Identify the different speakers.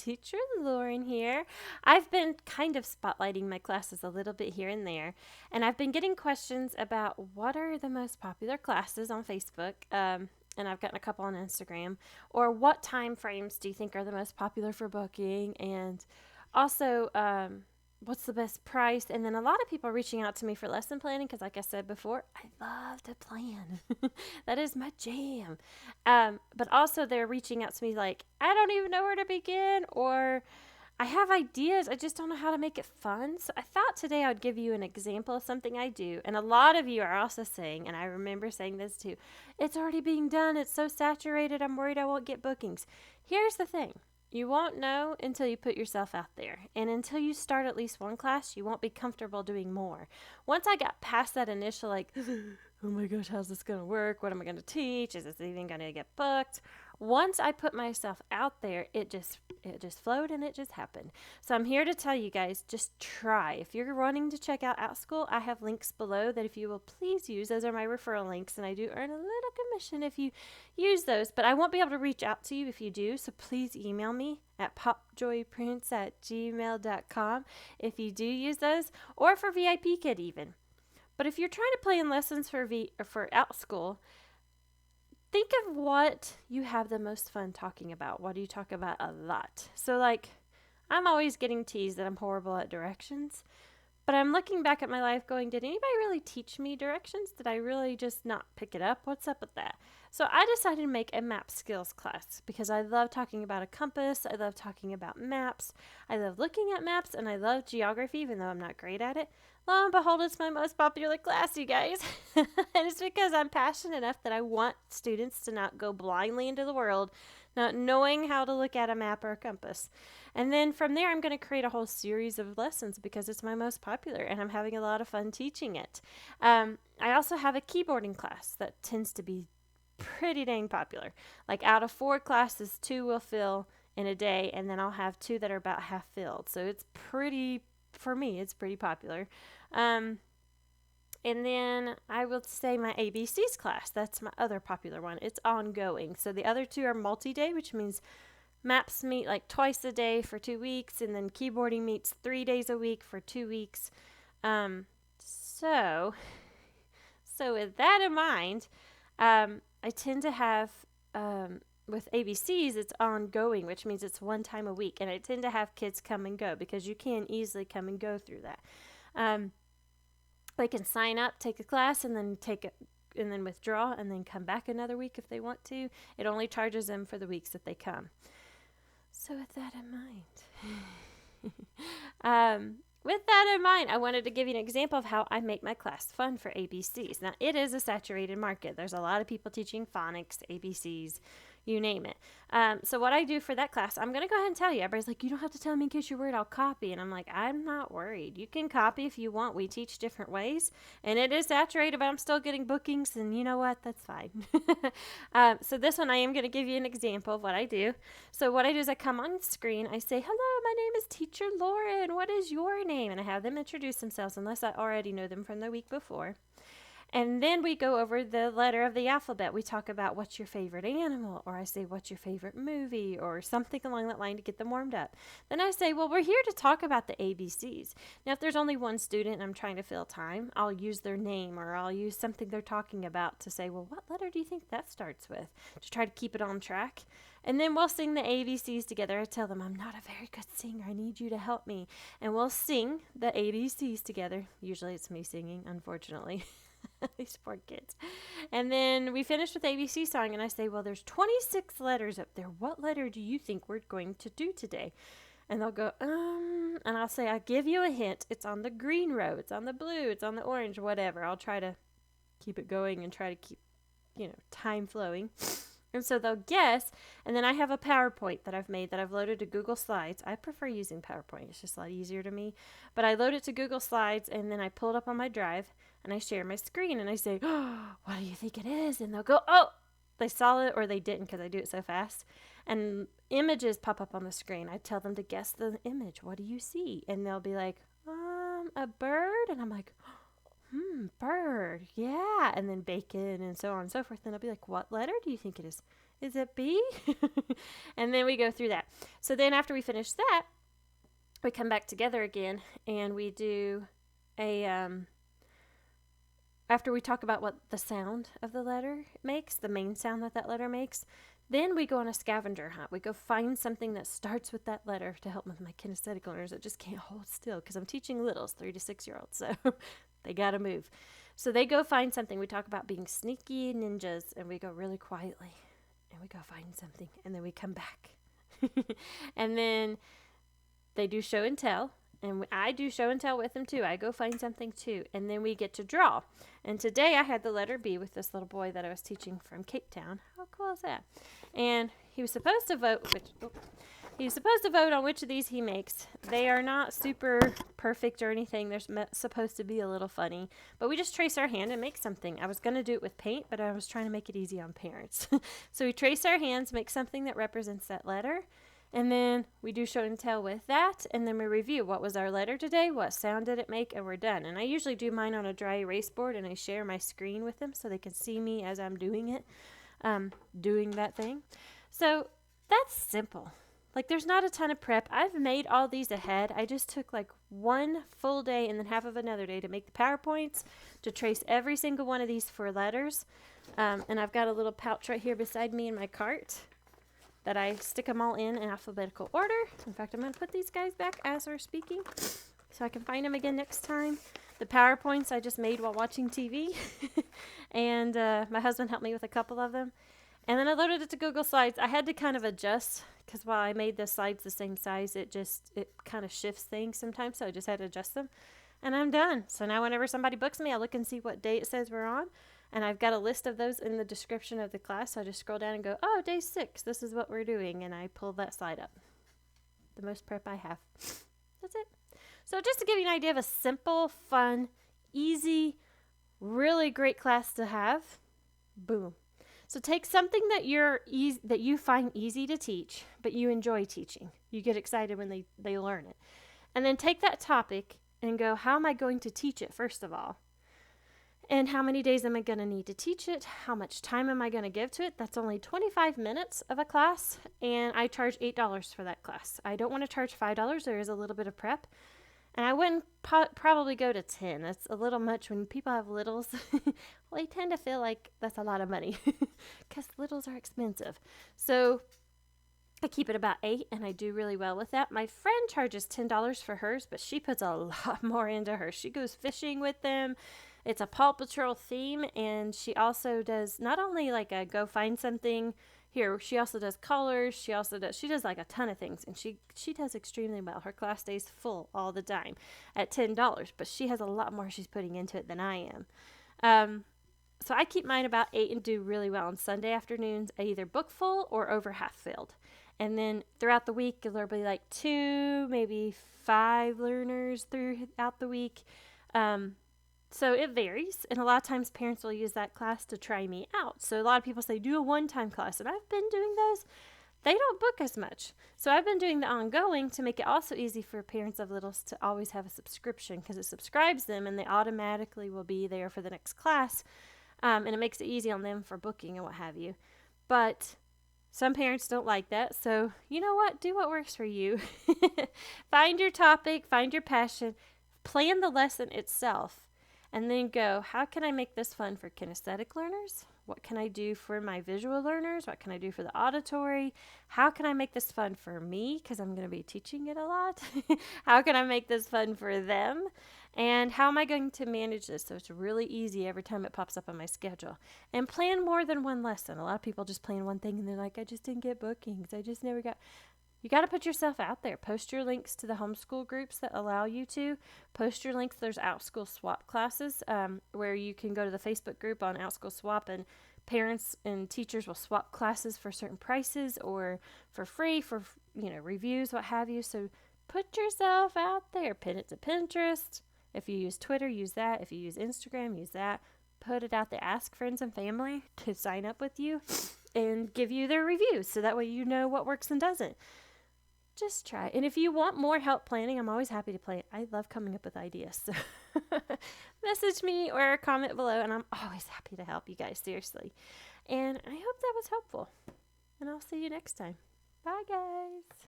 Speaker 1: Teacher Lauren here. I've been kind of spotlighting my classes a little bit here and there, and I've been getting questions about what are the most popular classes on Facebook, and I've gotten a couple on Instagram, or what time frames do you think are the most popular for booking, and also, what's the best price? And then a lot of people are reaching out to me for lesson planning because, like I said before, I love to plan. That is my jam. But also, they're reaching out to me like, I don't even know where to begin, or I have ideas, I just don't know how to make it fun. So I thought today I'd give you an example of something I do. And a lot of you are also saying, and I remember saying this too, it's already being done. It's so saturated. I'm worried I won't get bookings. Here's the thing. You won't know until you put yourself out there. And until you start at least one class, you won't be comfortable doing more. Once I got past that initial, like, oh my gosh, how's this going to work? What am I going to teach? Is this even going to get booked? Once I put myself out there, it just flowed and it just happened. So I'm here to tell you guys, just try. If you're wanting to check out Outschool, I have links below that if you will please use. Those are my referral links, and I do earn a little commission if you use those. But I won't be able to reach out to you if you do, so please email me at popjoyprince@gmail.com if you do use those, or for VIP Kid even. But if you're trying to plan lessons for Outschool, think of what you have the most fun talking about. What do you talk about a lot? So, like, I'm always getting teased that I'm horrible at directions. But I'm looking back at my life going, did anybody really teach me directions? Did I really just not pick it up? What's up with that? So I decided to make a map skills class because I love talking about a compass. I love talking about maps. I love looking at maps, and I love geography, even though I'm not great at it. Lo and behold, it's my most popular class, you guys. And it's because I'm passionate enough that I want students to not go blindly into the world, not knowing how to look at a map or a compass. And then from there, I'm going to create a whole series of lessons because it's my most popular, and I'm having a lot of fun teaching it. I also have a keyboarding class that tends to be pretty dang popular. Like, out of 4 classes, 2 will fill in a day, and then I'll have 2 that are about half filled. So it's pretty, for me, it's pretty popular. And then I will say my ABCs class. That's my other popular one. It's ongoing. So the other 2 are multi-day, which means maps meet like twice a day for 2 weeks, and then keyboarding meets 3 days a week for 2 weeks. So with that in mind, I tend to have, with ABCs, it's ongoing, which means it's 1 time a week. And I tend to have kids come and go because you can easily come and go through that. They can sign up, take a class, and then and then withdraw, and then come back another week if they want to. It only charges them for the weeks that they come. So with that in mind, I wanted to give you an example of how I make my class fun for ABCs. Now, it is a saturated market. There's a lot of people teaching phonics, ABCs, you name it. So what I do for that class, I'm going to go ahead and tell you. Everybody's like, you don't have to tell me in case you're worried I'll copy. And I'm like, I'm not worried. You can copy if you want. We teach different ways. And it is saturated, but I'm still getting bookings. And you know what? That's fine. So this one, I am going to give you an example of what I do. So what I do is I come on screen. I say, hello, my name is Teacher Lauren. What is your name? And I have them introduce themselves unless I already know them from the week before. And then we go over the letter of the alphabet. We talk about what's your favorite animal, or I say what's your favorite movie, or something along that line to get them warmed up. Then I say, well, we're here to talk about the ABCs. Now, if there's only one student and I'm trying to fill time, I'll use their name, or I'll use something they're talking about to say, well, what letter do you think that starts with? To try to keep it on track. And then we'll sing the ABCs together. I tell them, I'm not a very good singer. I need you to help me. And we'll sing the ABCs together. Usually it's me singing, unfortunately. These poor kids. And then we finish with ABC song, and I say, well, there's 26 letters up there. What letter do you think we're going to do today? And they'll go, and I'll say, I'll give you a hint. It's on the green row. It's on the blue. It's on the orange, whatever. I'll try to keep it going and try to keep, time flowing. And so they'll guess, and then I have a PowerPoint that I've made that I've loaded to Google Slides. I prefer using PowerPoint. It's just a lot easier to me. But I load it to Google Slides, and then I pull it up on my drive, and I share my screen, and I say, oh, what do you think it is? And they'll go, oh, they saw it or they didn't because I do it so fast. And images pop up on the screen. I tell them to guess the image. What do you see? And they'll be like, a bird? And I'm like, bird, yeah. And then bacon and so on and so forth. And I'll be like, what letter do you think it is? Is it B? And then we go through that. So then after we finish that, we come back together again and we do a, after we talk about what the sound of the letter makes, the main sound that that letter makes, then we go on a scavenger hunt. We go find something that starts with that letter to help with my kinesthetic learners that just can't hold still because I'm teaching littles, 3 to 6 year olds, so they got to move. So they go find something. We talk about being sneaky ninjas, and we go really quietly, and we go find something, and then we come back. And then they do show and tell, and I do show and tell with them too. I go find something too, and then we get to draw. And today I had the letter B with this little boy that I was teaching from Cape Town. How cool is that? And he was supposed to vote on which of these he makes. They are not super perfect or anything. They're supposed to be a little funny, but we just trace our hand and make something. I was going to do it with paint, but I was trying to make it easy on parents. So we trace our hands, make something that represents that letter, and then we do show and tell with that, and then we review what was our letter today, what sound did it make, and we're done. And I usually do mine on a dry erase board, and I share my screen with them so they can see me as I'm doing it, doing that thing. So that's simple. Like, there's not a ton of prep. I've made all these ahead. I just took like one full day and then half of another day to make the PowerPoints, to trace every single one of these for letters. And I've got a little pouch right here beside me in my cart that I stick them all in alphabetical order. In fact, I'm going to put these guys back as we're speaking so I can find them again next time. The PowerPoints I just made while watching TV. And my husband helped me with a couple of them. And then I loaded it to Google Slides. I had to kind of adjust because while I made the slides the same size, it kind of shifts things sometimes. So I just had to adjust them. And I'm done. So now whenever somebody books me, I look and see what day it says we're on. And I've got a list of those in the description of the class. So I just scroll down and go, oh, day 6. This is what we're doing. And I pull that slide up. The most prep I have. That's it. So just to give you an idea of a simple, fun, easy, really great class to have. Boom. So take something that you find easy to teach, but you enjoy teaching. You get excited when they learn it. And then take that topic and go, how am I going to teach it, first of all? And how many days am I going to need to teach it? How much time am I going to give to it? That's only 25 minutes of a class, and I charge $8 for that class. I don't want to charge $5. There is a little bit of prep. And I wouldn't probably go to 10. That's a little much when people have littles. Well, they tend to feel like that's a lot of money because littles are expensive. So I keep it about 8, and I do really well with that. My friend charges $10 for hers, but she puts a lot more into hers. She goes fishing with them. It's a Paw Patrol theme, and she also does not only like a go find something here, she also does colors. She does like a ton of things, and she does extremely well. Her class stays full all the time at $10, but she has a lot more she's putting into it than I am. So I keep mine about 8 and do really well. On Sunday afternoons, I either book full or over half filled. And then throughout the week, there'll be like 2, maybe 5 learners throughout the week. So it varies, and a lot of times parents will use that class to try me out. So a lot of people say, do a one-time class, and I've been doing those. They don't book as much. So I've been doing the ongoing to make it also easy for parents of littles to always have a subscription because it subscribes them, and they automatically will be there for the next class, and it makes it easy on them for booking and what have you. But some parents don't like that, so you know what? Do what works for you. Find your topic, find your passion, plan the lesson itself. And then go, how can I make this fun for kinesthetic learners? What can I do for my visual learners? What can I do for the auditory? How can I make this fun for me? Because I'm going to be teaching it a lot. How can I make this fun for them? And how am I going to manage this so it's really easy every time it pops up on my schedule? And plan more than one lesson. A lot of people just plan one thing and they're like, I just didn't get bookings. I just never got... You got to put yourself out there. Post your links to the homeschool groups that allow you to. Post your links. There's Outschool swap classes where you can go to the Facebook group on Outschool swap, and parents and teachers will swap classes for certain prices or for free for reviews, what have you. So put yourself out there. Pin it to Pinterest. If you use Twitter, use that. If you use Instagram, use that. Put it out there. Ask friends and family to sign up with you and give you their reviews so that way you know what works and doesn't. Just try. And if you want more help planning, I'm always happy to play. I love coming up with ideas. So message me or comment below, and I'm always happy to help you guys, seriously. And I hope that was helpful. and I'll see you next time. Bye, guys.